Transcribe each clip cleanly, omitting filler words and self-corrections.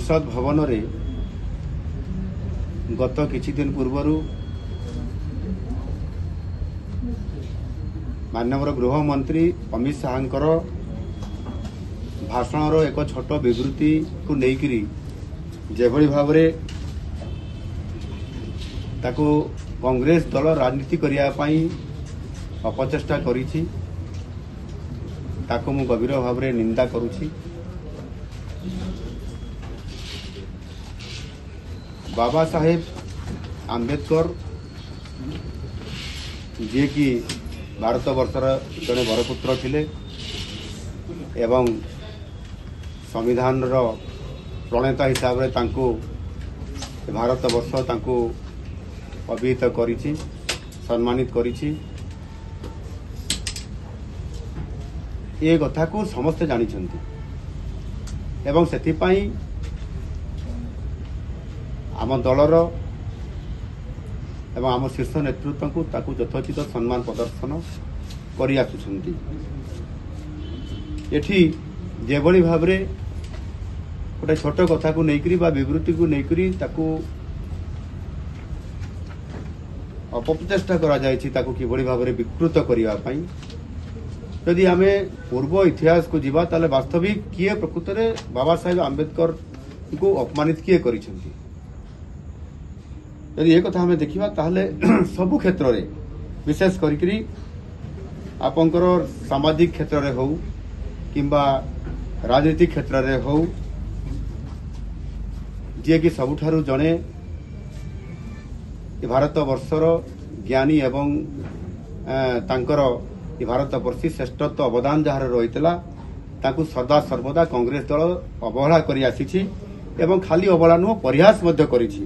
संसद भवन रे गत किछि दिन पूर्व माननीय गृह मंत्री अमित शाहंकर भाषण एक छोट विवृत्ति को लेकरी जेभली भाव ताको कांग्रेस दल राजनीति करने अपचेष्टा करिछि ताको मु गभीर भाव निंदा करुछि। बाबा साहेब आंबेडकर जी कि भारत वर्षर जड़े बरपुत्र थिले एवं संविधान प्रणेता हिसाब से तांको भारत वर्ष तांको अभिहित करिछि सम्मानित करिछि। ये कथा को समस्त जानिछन्ति एवं सेथिपाई आम दलर एवं आम शीर्ष नेतृत्व को ताकू यथोचित सम्मान प्रदर्शन करि आसुछन्ति। एठी जेभली भाव रे गोटे छोट कथा को लेकरी बा विवृत्ति को लेकरी ताकू अपचेष्टा करा जायछि ताकू किभली भाव रे विकृत करिया पई यदि आमे पूर्व इतिहास को जीवा ताले वास्तविक किए प्रकृत रे बाबा साहेब आंबेडकर को अपमानित किए करिछन्ति। यदि ये कथा हमें देखिबा ताहले सबु क्षेत्र रे विशेष करिकरी आपनकर सामाजिक क्षेत्र रे हो किंबा राजनीतिक क्षेत्र रे हो जे कि सबुठारु जणे भारत वर्षर ज्ञानी एवं तांकर भारत वर्षी श्रेष्ठत्व अवदान जार रही सदा सर्वदा कांग्रेस दल अवहेला करि आसीछि एवं खाली अवहेला नुह परिहास मध्य करिछि।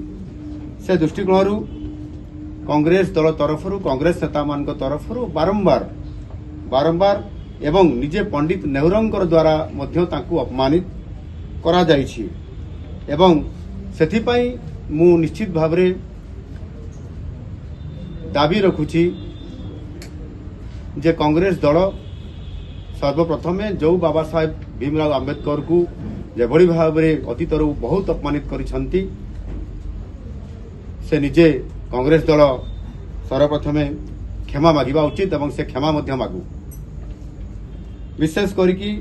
से दृष्टिकोण कांग्रेस दल तरफ कांग्रेस नेता मान तरफ बारंबार बारंबार एवं निजे पंडित नेहरूंकर द्वारा मध्य तांकु अपमानित करा जाइछि एवं सेथिपाई मु निश्चित भावरे दाबी रखुछि जे कांग्रेस दल सर्वप्रथम जो बाबा साहेब भीमराव आंबेडकर को जेभली भाव में अतीतर बहुत अपमानित करिसंती से निजे कांग्रेस दल सर्वप्रथम क्षमा मागिबा उचित एवं से क्षमा मध्य मागु। विशेष करिकी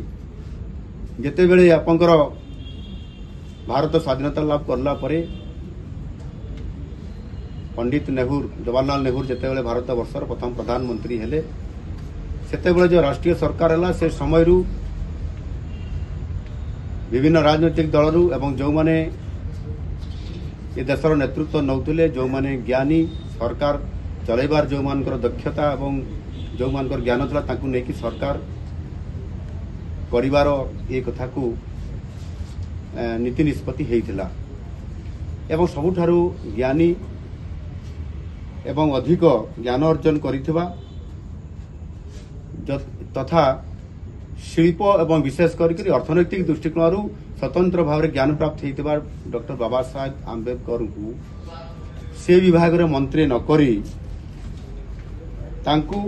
जेते बेले आपनकर भारत स्वाधीनता लाभ करला परे पंडित नेहरू जवाहरलाल नेहरू जेते बेले भारत वर्षर प्रथम प्रधानमंत्री हेले सेते बेले जो राष्ट्रीय सरकार हला से समय विभिन्न राजनीतिक दल एवं जो माने ये देशर नेतृत्व नौथिले जो माने ज्ञानी सरकार चलैबार जो मानकर दक्षता एवं जो मानकर ज्ञान थला ताकू नेकी सरकार परिवार ये कथा को नीति निष्पत्ति हेइथिला एवं सबुठारु ज्ञानी एवं अधिक ज्ञान अर्जन करिथिबा तथा शिल्प एवं विशेष करके अर्थनैतिक दृष्टिकोण स्वतंत्र भाव ज्ञान प्राप्त होता डॉक्टर बाबा साहेब आंबेडकर को से विभाग रे मंत्री न करी तांकु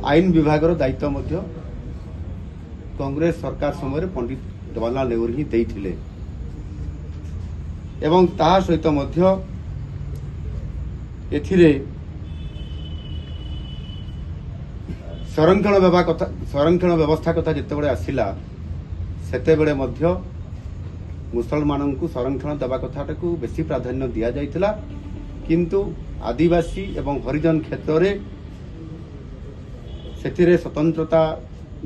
आईन विभाग दायित्व मध्य कांग्रेस सरकार समय पंडित जवाहरलाल नेहरू ही देइथिले एवं ता सहित मध्य एथिरे संरक्षण व्यवस्था कथा जितेबाला आसला सेतेबेले मध्य मुसलमान को संरक्षण देवा कथाटा को बेसी प्राधान्य दिया जाइथिला किंतु आदिवासी एवं हरिजन क्षेत्र रे सेथिरे स्वतंत्रता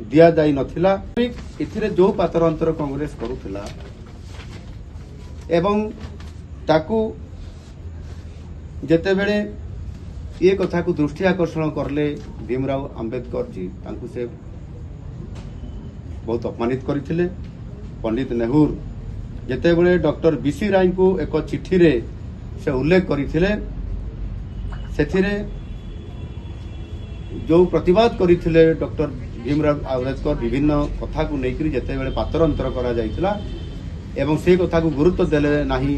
दिया जाई नथिला। इथिरे जो पातर अंतर कांग्रेस करुथिला एवं ताकू जेतेबेले ये कथा को दृष्टि आकर्षण करले भीमराव आंबेडकर जी तांकु से बहुत अपमानित करथिले। पंडित नेहरू जेतेबेले डॉक्टर बीसी राय को एक चिठी रे से उल्लेख करथिले सेथिरे जो प्रतिवाद करथिले डॉक्टर भीमराव आंबेडकर विभिन्न कथा को लेकर जेतेबेले पातर अंतर करा जाइथिला एवं से कथा को गुरुत्व देले नाही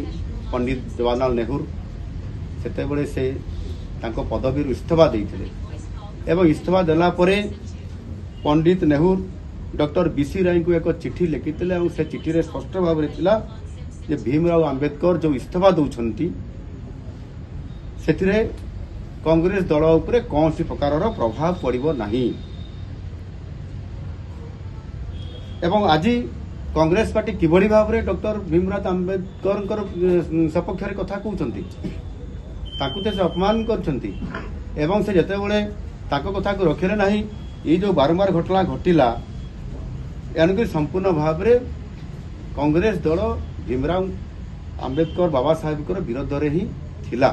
पंडित जवाहरलाल नेहरू सेतेबेले से तांको पदवी इस्तीफा देइथिले एवं इस्तीफा देला परे पंडित नेहरू डॉक्टर बीसी राय को एक चिठी लिखिते और से चिठी रे स्पष्ट भाव में थिला जे भीमराव आंबेडकर जो इस्तीफा दौरान से कांग्रेस दल उपरे कौन सी प्रकार प्रभाव पड़ो नहीं एवं आज कांग्रेस पार्टी किभली भाव में डॉक्टर भीमराव आंबेडकर सपक्ष कथा कहते से अपमान कर से जिते कथा को रखिले ना ये जो बारंबार घटना घटिला यानी संपूर्ण भाव में कांग्रेस दल भीमराव आंबेडकर बाबा साहेब विरोध में ही थिला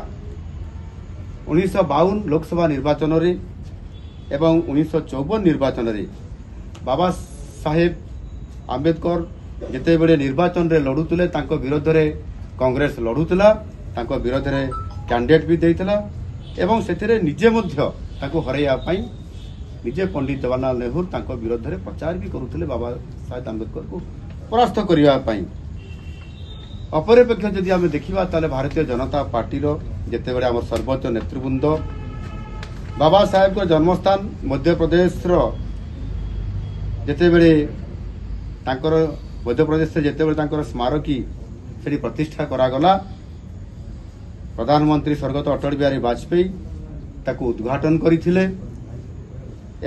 1952 लोकसभा निर्वाचन रे एवं 1954 निर्वाचन रे बाबा साहेब आंबेडकर जिते बड़े निर्वाचन रे लड़ुले विरोध में कांग्रेस लड़ुला विरोध में कैंडिडेट भी देइतला एवं से निजे हरैया निजे पंडित जवाहरलाल नेहरू विरोध में प्रचार भी करुले बाबा साहेब आंबेडकर को परास्त करने अपरपेक्ष जदि आम देखा ताले भारतीय जनता पार्टी जिते बड़े आम सर्वोच्च नेतृवृंद बाबा साहेब को जन्मस्थान मध्य प्रदेश जिते बड़े मध्य प्रदेश से जिते बड़े स्मारकी से प्रतिष्ठा करागला प्रधानमंत्री स्वर्गत अटल बिहारी वाजपेयी ताकू उद्घाटन करथिले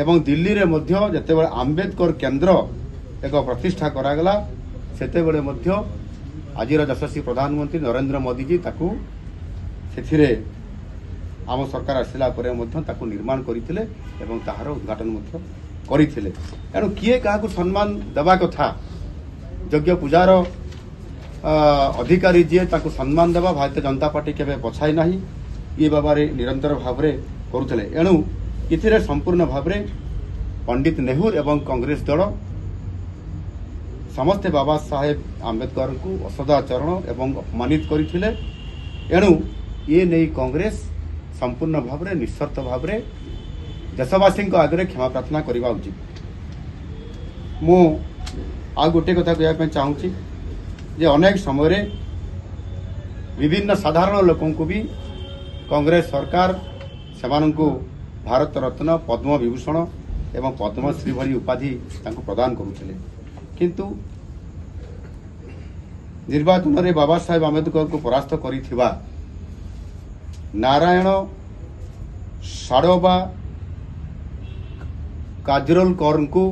एवं दिल्ली रे मध्य जते बड़े आंबेडकर केंद्र एक प्रतिष्ठा करागला सेते बड़े मध्य आज यशस्वी प्रधानमंत्री नरेंद्र मोदी जी ताकू सेथिरे आम सरकार आसिला परे मध्य ताकू निर्माण करथिले एवं ताहार उद्घाटन मध्य करथिले एणु किए काहाकू सम्मान देबा कथा यज्ञ पूजार अधिकारी जी ताकू सम्मान देवा भारतीय जनता पार्टी केबे पछाई नाही ये बाबारे निरंतर भाव में करुले एणु इथिरे संपूर्ण भाव में पंडित नेहरू एवं कांग्रेस दल समस्ते बाबा साहेब आंबेडकर को असदाचरण एवं अपमानित करथिले एणु ये नहीं कांग्रेस संपूर्ण भाव में निस्वार्थ भाव में देशवासी आगे क्षमा प्रार्थना करने उचित मु आ गोटे कथा कहना चाहूँगी जे अनेक समय विभिन्न साधारण लोकों को भी कांग्रेस सरकार सेमानंकु भारत रत्न पद्म विभूषण एवं पद्मश्री भली उपाधि प्रदान करुले किंतु निर्वाचन में बाबा साहेब आंबेडकर को परास्त करिथिबा नारायण साड़ोबा काजरोलकर को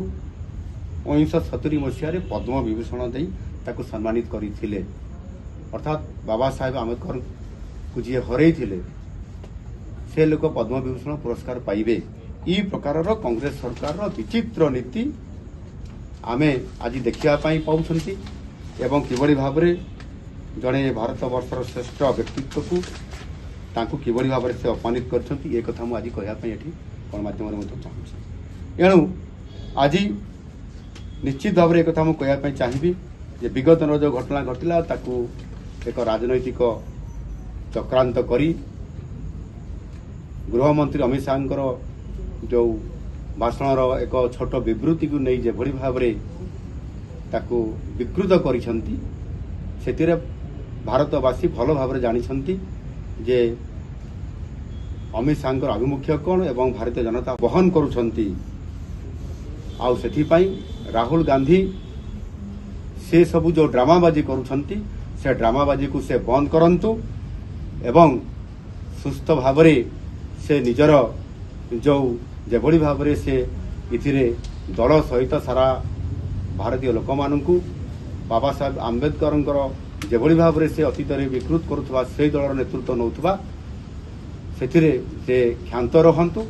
1970 मसीह पद्म विभूषण दे ताकू सम्मानित करथिले अर्थात बाबा साहेब आंबेडकर को जी हरई से लोक पद्म विभूषण पुरस्कार पाइबे ई प्रकार कांग्रेस सरकार विचित्र नीति आमे आज देखा पाउछंती एवं किभली भाव में जड़े भारत वर्षर श्रेष्ठ व्यक्तित्व को तांको किभली भाव में से अपमानित करछंती ए कथा मु आज कहयापई एठी गणमाध्यम रे चाहूँ एणु आज निश्चित भाव में एक कथा मु कहयापई चाहिबी जे विगत जो घटना घटिला ताकू एक राजनैतिक चक्रांत करी गृहमंत्री अमित शाह जो भाषण एक छोट विवृत्ति को नहीं जेभली भाव में ताकू विकृत करिसंती सेतिरे भारतवासी भल भाव में जानिसंती जे अमित शाह आभिमुख्य कौन एवं भारतीय जनता बहन करुछंती आउ सेथिपाई राहुल गांधी से सबू जो ड्रामाबाजी करुछंती से ड्रामाबाजी को से बंद करंतु एवं सुस्थ भाव से निजर जो जेभली भाव में से इथिरे दल सहित सारा भारतीय लोक मानू बाबा साहेब आंबेडकर जेभली भाव में से अतीत विकृत करुवा से दलर नेतृत्व नौथुवा सेथिरे से क्षांत रहंतु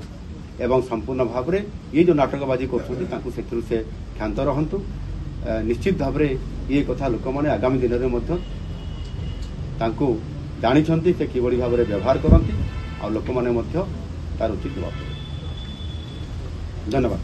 एवं संपूर्ण भाव में ये जो नाटकबाजी कर से क्षांत रहंतु निश्चित भाव में ये कथा लोक मैंने आगामी दिन में जानी से किभली भाव में व्यवहार करती आ लोक मैंने तार उचित जवाब। धन्यवाद।